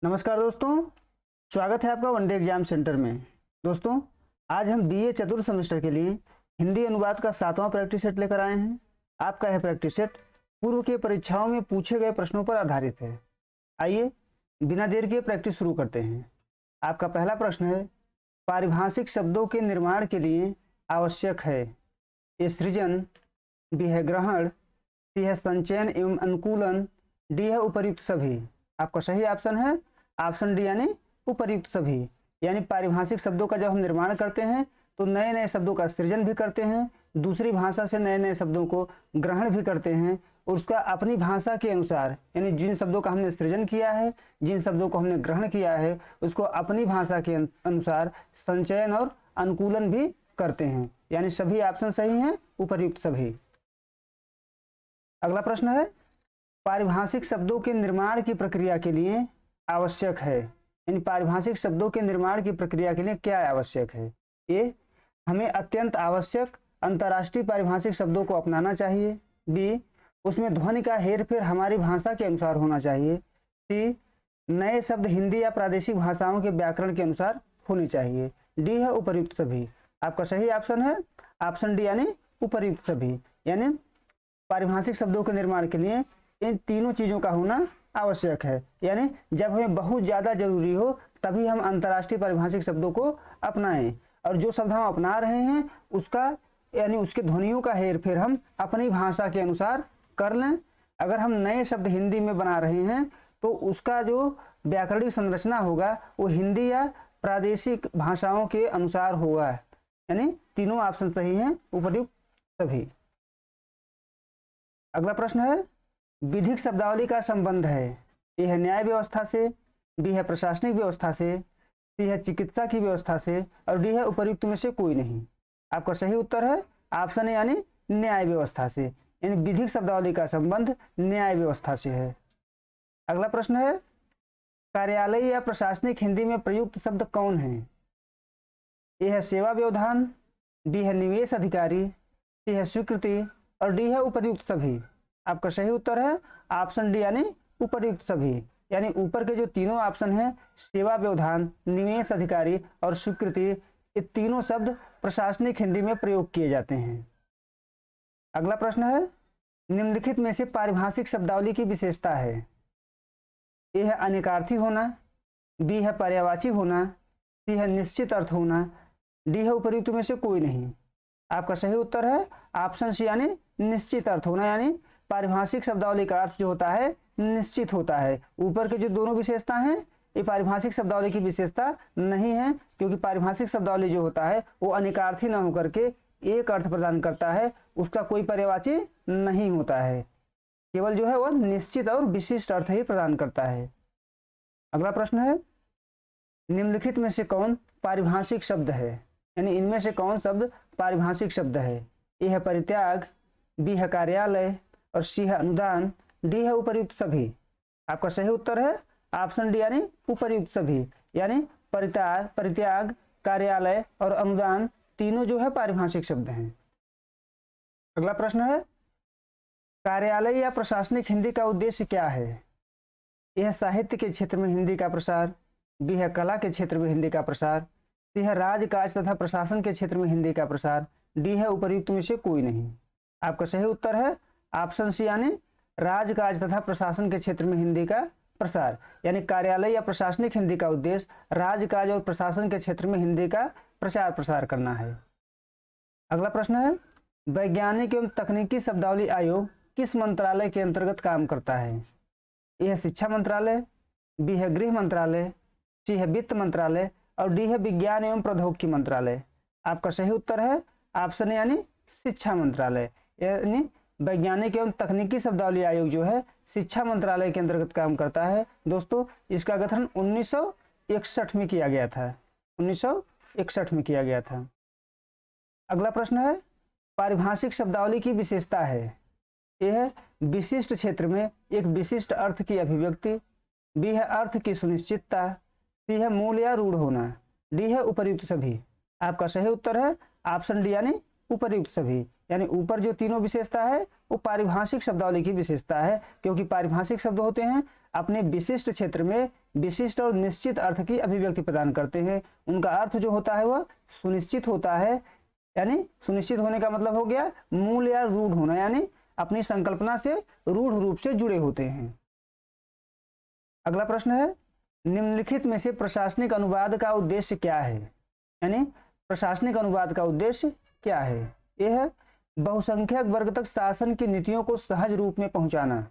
नमस्कार दोस्तों, स्वागत है आपका वनडे एग्जाम सेंटर में। दोस्तों, आज हम बीए चतुर्थ सेमेस्टर के लिए हिंदी अनुवाद का 7वां प्रैक्टिस सेट लेकर आए हैं। आपका यह प्रैक्टिस सेट पूर्व की परीक्षाओं में पूछे गए प्रश्नों पर आधारित है। आइए बिना देर के प्रैक्टिस शुरू करते हैं। आपका पहला प्रश्न है, पारिभाषिक शब्दों के निर्माण के लिए आवश्यक है ए सृजन, बी है ग्रहण, सी है संचयन एवं अनुकूलन, डी है उपर्युक्त सभी। आपका सही ऑप्शन है ऑप्शन डी यानी उपर्युक्त सभी। यानी पारिभाषिक शब्दों का जब हम निर्माण करते हैं तो नए नए शब्दों का सृजन भी करते हैं, दूसरी भाषा से नए नए शब्दों को ग्रहण भी करते हैं और उसका अपनी भाषा के अनुसार, यानी जिन शब्दों का हमने सृजन किया है, जिन शब्दों को हमने ग्रहण किया है, उसको अपनी भाषा के अनुसार संचयन और अनुकूलन भी करते हैं। यानी सभी ऑप्शन सही हैं, उपर्युक्त सभी। अगला प्रश्न है, पारिभाषिक शब्दों के निर्माण की प्रक्रिया के लिए आवश्यक है, यानी पारिभाषिक शब्दों के निर्माण की प्रक्रिया के लिए क्या आवश्यक है। ए, हमें अत्यंत आवश्यक अंतर्राष्ट्रीय पारिभाषिक शब्दों को अपनाना चाहिए। बी, उसमें ध्वनि का हेरफेर हमारी भाषा के अनुसार होना चाहिए। सी, नए शब्द हिंदी या प्रादेशिक भाषाओं के व्याकरण के अनुसार होने चाहिए। डी है उपर्युक्त सभी। आपका सही ऑप्शन है ऑप्शन डी यानी उपर्युक्त सभी। यानी पारिभाषिक शब्दों के निर्माण के लिए इन तीनों चीज़ों का होना आवश्यक है। यानी जब हमें बहुत ज़्यादा जरूरी हो तभी हम अंतर्राष्ट्रीय पारिभाषिक शब्दों को अपनाएं, और जो शब्द हम अपना रहे हैं उसका यानी उसके ध्वनियों का हेरफेर हम अपनी भाषा के अनुसार कर लें। अगर हम नए शब्द हिंदी में बना रहे हैं तो उसका जो व्याकरणिक संरचना होगा वो हिंदी या प्रादेशिक भाषाओं के अनुसार होगा। यानी तीनों ऑप्शन सही हैं, उपर्युक्त सभी। अगला प्रश्न है, विधिक शब्दावली का संबंध है। ए है न्याय व्यवस्था से, बी है प्रशासनिक व्यवस्था से, सी है चिकित्सा की व्यवस्था से, और डी है उपर्युक्त में से कोई नहीं। आपका सही उत्तर है ऑप्शन ए यानी न्याय व्यवस्था से। यानी विधिक शब्दावली का संबंध न्याय व्यवस्था से है। अगला प्रश्न है, कार्यालय या प्रशासनिक हिंदी में प्रयुक्त शब्द कौन है। ए है सेवा व्यवधान, बी है निवेश अधिकारी, सी है स्वीकृति, और डी है उपर्युक्त सभी। आपका सही उत्तर है ऑप्शन डी यानी उपर्युक्त सभी। यानी ऊपर के जो तीनों ऑप्शन हैं, सेवा व्यवधान, निवेश अधिकारी और स्वीकृति, ये तीनों शब्द प्रशासनिक हिंदी में प्रयोग किए जाते हैं। अगला प्रश्न है, निम्नलिखित में से पारिभाषिक शब्दावली की विशेषता है। ए है अनेकार्थी होना, बी है पर्यायवाची होना, सी है निश्चित अर्थ होना, डी है उपर्युक्त में से कोई नहीं। आपका सही उत्तर है ऑप्शन सी यानी निश्चित अर्थ होना। यानी पारिभाषिक शब्दावली का अर्थ जो होता है निश्चित होता है। ऊपर के जो दोनों विशेषता हैं ये पारिभाषिक शब्दावली की विशेषता नहीं है, क्योंकि पारिभाषिक शब्दावली जो होता है वो अनेकार्थी न होकर के एक अर्थ प्रदान करता है, उसका कोई पर्यायवाची नहीं होता है, केवल जो है वह निश्चित और विशिष्ट अर्थ ही प्रदान करता है। अगला प्रश्न है, निम्नलिखित में से कौन पारिभाषिक शब्द है, यानी इनमें से कौन शब्द पारिभाषिक शब्द है। ए है परित्याग, बी है कार्यालय, और सी है अनुदान, डी है उपर्युक्त सभी। आपका सही उत्तर है ऑप्शन डी यानी उपर्युक्त सभी। यानी परित्याग, कार्यालय और अनुदान तीनों जो है पारिभाषिक शब्द हैं। अगला प्रश्न है, कार्यालय या प्रशासनिक हिंदी का उद्देश्य क्या है। यह साहित्य के क्षेत्र में हिंदी का प्रसार, बी है कला के क्षेत्र में हिंदी का प्रसार, सी है राजकाज तथा प्रशासन के क्षेत्र में हिंदी का प्रसार, डी है उपर्युक्त में से कोई नहीं। आपका सही उत्तर है ऑप्शन सी यानी राजकाज तथा प्रशासन के क्षेत्र में हिंदी का प्रसार। यानी कार्यालय या प्रशासनिक हिंदी का उद्देश्य राजकाज और प्रशासन के क्षेत्र में हिंदी का प्रचार प्रसार करना है। अगला प्रश्न है, वैज्ञानिक एवं तकनीकी शब्दावली आयोग किस मंत्रालय के अंतर्गत काम करता है। ए है शिक्षा मंत्रालय, बी है गृह मंत्रालय, सी है वित्त मंत्रालय, और डी है विज्ञान एवं प्रौद्योगिकी मंत्रालय। आपका सही उत्तर है ऑप्शन यानी शिक्षा मंत्रालय। यानी वैज्ञानिक एवं तकनीकी शब्दावली आयोग जो है शिक्षा मंत्रालय के अंतर्गत काम करता है। दोस्तों, इसका गठन 1961 में किया गया था। 1961 में किया गया था। अगला प्रश्न है, पारिभाषिक शब्दावली की विशेषता है। यह है विशिष्ट क्षेत्र में एक विशिष्ट अर्थ की अभिव्यक्ति, बी है अर्थ की सुनिश्चितता, सी है मूल या रूढ़ होना, डी है उपर्युक्त सभी। आपका सही उत्तर है ऑप्शन डी यानी उपर्युक्त सभी। यानी ऊपर जो तीनों विशेषता है वो पारिभाषिक शब्दावली की विशेषता है, क्योंकि पारिभाषिक शब्द होते हैं अपने विशिष्ट क्षेत्र में विशिष्ट और निश्चित अर्थ की अभिव्यक्ति प्रदान करते हैं। उनका अर्थ जो होता है वह सुनिश्चित होता है, यानी सुनिश्चित होने का मतलब हो गया मूल या रूढ़ होना, यानी अपनी संकल्पना से रूढ़ रूप से जुड़े होते हैं। अगला प्रश्न है, निम्नलिखित में से प्रशासनिक अनुवाद का उद्देश्य क्या है? यानी प्रशासनिक अनुवाद का उद्देश्य क्या है? यह है बहुसंख्यक वर्ग तक शासन की नीतियों को सहज रूप में पहुंचाना।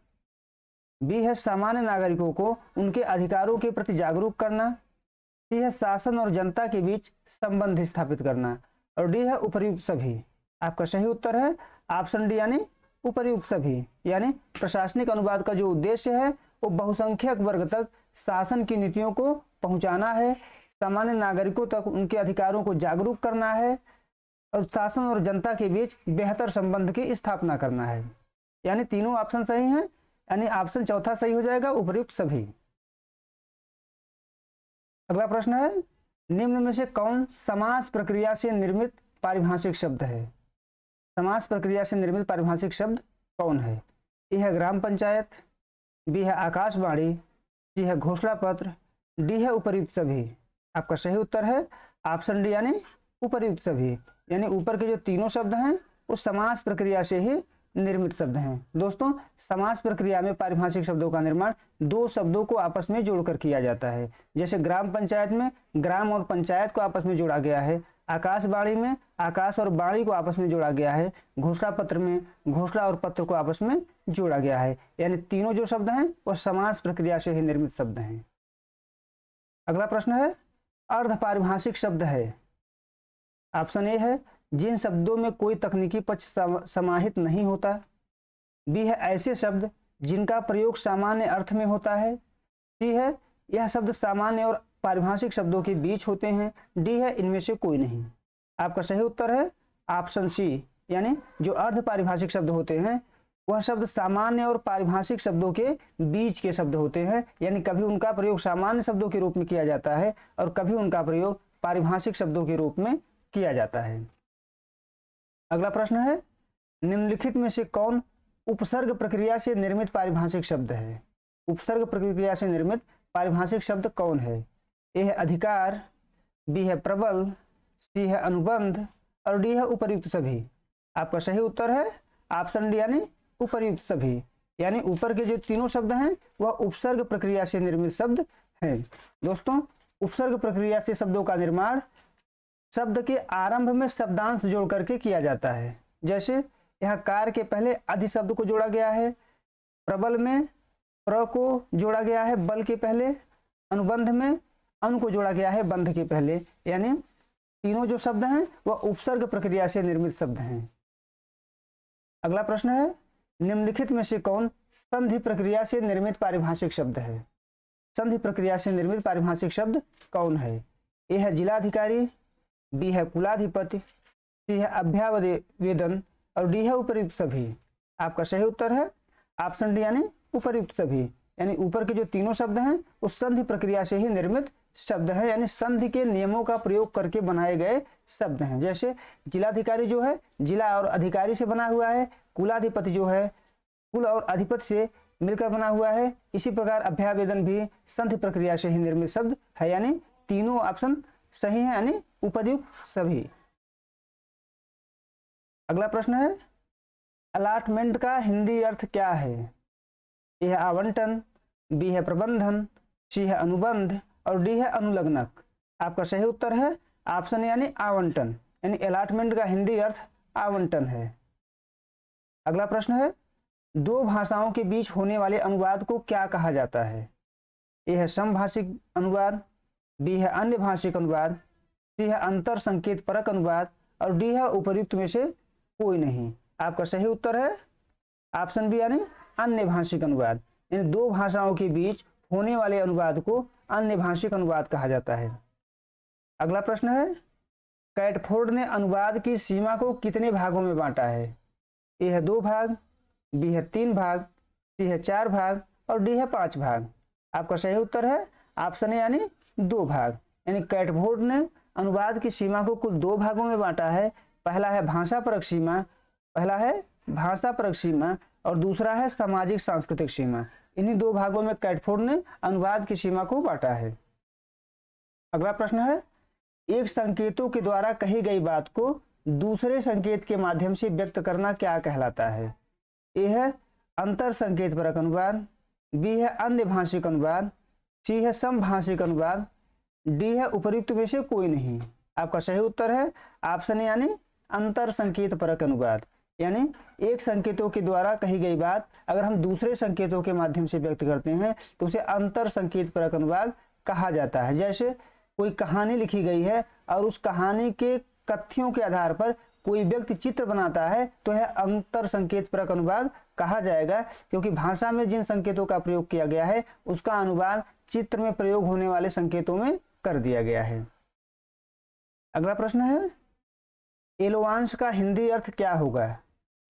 बी है सामान्य नागरिकों को उनके अधिकारों के प्रति जागरूक करना। सी है शासन और जनता के बीच संबंध स्थापित करना। और डी है उपर्युक्त सभी। आपका सही उत्तर है ऑप्शन डी, यानी उपर्युक्त सभी। यानी प्रशासनिक अनुवाद का जो उद्देश्य है वो बहुसंख्यक वर्ग तक शासन की नीतियों को पहुंचाना है, सामान्य नागरिकों तक उनके अधिकारों को जागरूक करना है और शासन और जनता के बीच बेहतर संबंध की स्थापना करना है। यानी तीनों ऑप्शन सही हैं, यानी ऑप्शन चौथा सही हो जाएगा, उपर्युक्त सभी। अगला प्रश्न है, निम्न में से कौन समास प्रक्रिया से निर्मित पारिभाषिक शब्द है? समास प्रक्रिया से निर्मित पारिभाषिक शब्द कौन है? ए है ग्राम पंचायत, बी है आकाशवाणी, सी है घोषणा पत्र, डी है उपर्युक्त सभी। आपका सही उत्तर है ऑप्शन डी, यानी उपर्युक्त सभी। यानी ऊपर के जो तीनों शब्द हैं वो समास प्रक्रिया से ही निर्मित शब्द हैं। दोस्तों, समास प्रक्रिया में पारिभाषिक शब्दों का निर्माण दो शब्दों को आपस में जोड़कर किया जाता है। जैसे ग्राम पंचायत में ग्राम और पंचायत को आपस में जोड़ा गया है, आकाशवाणी में आकाश और वाणी को आपस में जोड़ा गया है, घोषणा पत्र में घोषणा और पत्र को आपस में जोड़ा गया है। यानी तीनों जो शब्द हैं वो समास प्रक्रिया से ही निर्मित शब्द हैं। अगला प्रश्न है, अर्ध पारिभाषिक शब्द है। ऑप्शन ए है जिन शब्दों में कोई तकनीकी पक्ष समाहित नहीं होता। बी है ऐसे शब्द जिनका प्रयोग सामान्य अर्थ में होता है। सी है यह शब्द सामान्य और पारिभाषिक शब्दों के बीच होते हैं। डी है इनमें से कोई नहीं। आपका सही उत्तर है ऑप्शन सी, यानी जो अर्ध पारिभाषिक शब्द होते हैं वह शब्द सामान्य और पारिभाषिक शब्दों के बीच के शब्द होते हैं। यानी कभी उनका प्रयोग सामान्य शब्दों के रूप में किया जाता है और कभी उनका प्रयोग पारिभाषिक शब्दों के रूप में किया जाता है। अगला प्रश्न है, निम्नलिखित में से कौन उपसर्ग प्रक्रिया से निर्मित पारिभाषिक शब्द है? उपसर्ग प्रक्रिया से निर्मित पारिभाषिक शब्द कौन है? ए है अधिकार, बी है प्रबल, सी है अनुबंध और डी है उपर्युक्त सभी। आपका सही उत्तर है ऑप्शन डी, यानी उपर्युक्त सभी। यानी ऊपर के जो तीनों शब्द हैं वह उपसर्ग प्रक्रिया से निर्मित शब्द हैं। दोस्तों, उपसर्ग प्रक्रिया से शब्दों का निर्माण शब्द के आरंभ में शब्दांश जोड़ करके किया जाता है। जैसे यहाँ कार के पहले अधि शब्द को जोड़ा गया है, प्रबल में प्र को जोड़ा गया है बल के पहले, अनुबंध में अन को जोड़ा गया है बंध के पहले। यानी तीनों जो शब्द हैं वह उपसर्ग प्रक्रिया से निर्मित शब्द हैं। अगला प्रश्न है, निम्नलिखित में से कौन संधि प्रक्रिया से निर्मित पारिभाषिक शब्द है? संधि प्रक्रिया से निर्मित पारिभाषिक शब्द कौन है? ए है जिलाधिकारी, बी है कुलाधिपति, सी है अभ्यावेदन और डी है उपर्युक्त सभी। आपका सही उत्तर है ऑप्शन डी, यानी उपर्युक्त सभी। यानी ऊपर के जो तीनों शब्द हैं उस संधि प्रक्रिया से ही निर्मित शब्द है, यानी संधि के नियमों का प्रयोग करके बनाए गए शब्द हैं। जैसे जिलाधिकारी जो है जिला और अधिकारी से बना हुआ है, कुलाधिपति जो है कुल और अधिपति से मिलकर बना हुआ है। इसी प्रकार अभ्यावेदन भी संधि प्रक्रिया से ही निर्मित शब्द है। यानी तीनों ऑप्शन सही है, यानी उपर्युक्त सभी। अगला प्रश्न है, अलाटमेंट का हिंदी अर्थ क्या है? ए है आवंटन, बी है प्रबंधन, सी है अनुबंध और डी है अनुलग्नक। आपका सही उत्तर है ऑप्शन यानी आवंटन। यानी अलाटमेंट का हिंदी अर्थ आवंटन है। अगला प्रश्न है, दो भाषाओं के बीच होने वाले अनुवाद को क्या कहा जाता है? ए है समभाषिक अनुवाद, बी है अन्य भाषिक अनुवाद, सी है अंतर संकेत परक अनुवाद और डी है उपर्युक्त में से कोई नहीं। आपका सही उत्तर है ऑप्शन बी, यानी अन्य भाषिक अनुवाद। इन दो भाषाओं के बीच होने वाले अनुवाद को अन्य भाषिक अनुवाद कहा जाता है। अगला प्रश्न है, कैटफोर्ड ने अनुवाद की सीमा को कितने भागों में बांटा है? ए है 2 भाग, बी है 3 भाग, सी है 4 भाग और डी है 5 भाग। आपका सही उत्तर है ऑप्शन ए, यानी 2 भाग। यानी कैटफोर्ड ने अनुवाद की सीमा को कुल 2 भागों में बांटा है। पहला है भाषा परक सीमा और दूसरा है सामाजिक सांस्कृतिक सीमा। इन्हीं दो भागों में कैटफोर्ड ने अनुवाद की सीमा को बांटा है। अगला प्रश्न है, एक संकेतों के द्वारा कही गई बात को दूसरे संकेत के माध्यम से व्यक्त करना क्या कहलाता है? ए है अंतर संकेत परक अनुवाद, बी है अन्य भाषिक अनुवाद, सी है समभाषिक अनुवाद, डी है उपर्युक्त में से कोई नहीं। आपका सही उत्तर है ऑप्शन यानी अंतर संकेत परक अनुवाद। यानी एक संकेतों के द्वारा कही गई बात अगर हम दूसरे संकेतों के माध्यम से व्यक्त करते हैं तो उसे अंतर संकेत परक अनुवाद कहा जाता है। जैसे कोई कहानी लिखी गई है और उस कहानी के कथ्यों के आधार पर कोई व्यक्ति चित्र बनाता है तो यह अंतर संकेत परक अनुवाद कहा जाएगा, क्योंकि भाषा में जिन संकेतों का प्रयोग किया गया है उसका अनुवाद चित्र में प्रयोग होने वाले संकेतों में कर दिया गया है। अगला प्रश्न है, एलोवांश का हिंदी अर्थ क्या होगा?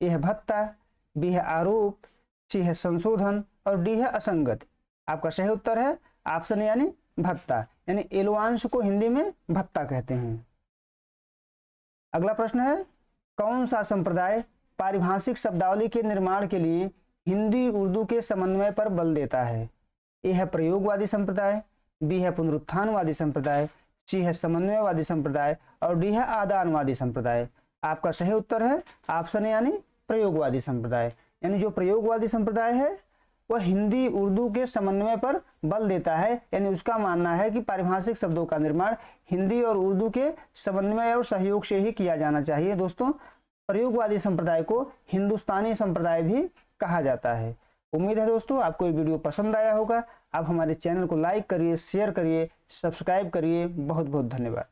ए है भत्ता, बी है आरोप, सी है संशोधन और डी है असंगत। आपका सही उत्तर है ऑप्शन यानी भत्ता, यानी एलोवांश को हिंदी में भत्ता कहते हैं। अगला प्रश्न है, कौन सा संप्रदाय पारिभाषिक शब्दावली के निर्माण के लिए हिंदी उर्दू के समन्वय पर बल देता है? ए है प्रयोगवादी संप्रदाय, बी है पुनरुत्थानवादी संप्रदाय, सी है समन्वयवादी संप्रदाय और डी है आदानवादी संप्रदाय। आपका सही उत्तर है ऑप्शन यानी प्रयोगवादी संप्रदाय। यानी जो प्रयोगवादी संप्रदाय है वह हिंदी उर्दू के समन्वय पर बल देता है, यानी उसका मानना है कि पारिभाषिक शब्दों का निर्माण हिंदी और उर्दू के समन्वय और सहयोग से ही किया जाना चाहिए। दोस्तों, प्रयोगवादी संप्रदाय को हिंदुस्तानी संप्रदाय भी कहा जाता है। उम्मीद है दोस्तों आपको ये वीडियो पसंद आया होगा। आप हमारे चैनल को लाइक करिए, शेयर करिए, सब्सक्राइब करिए। बहुत बहुत धन्यवाद।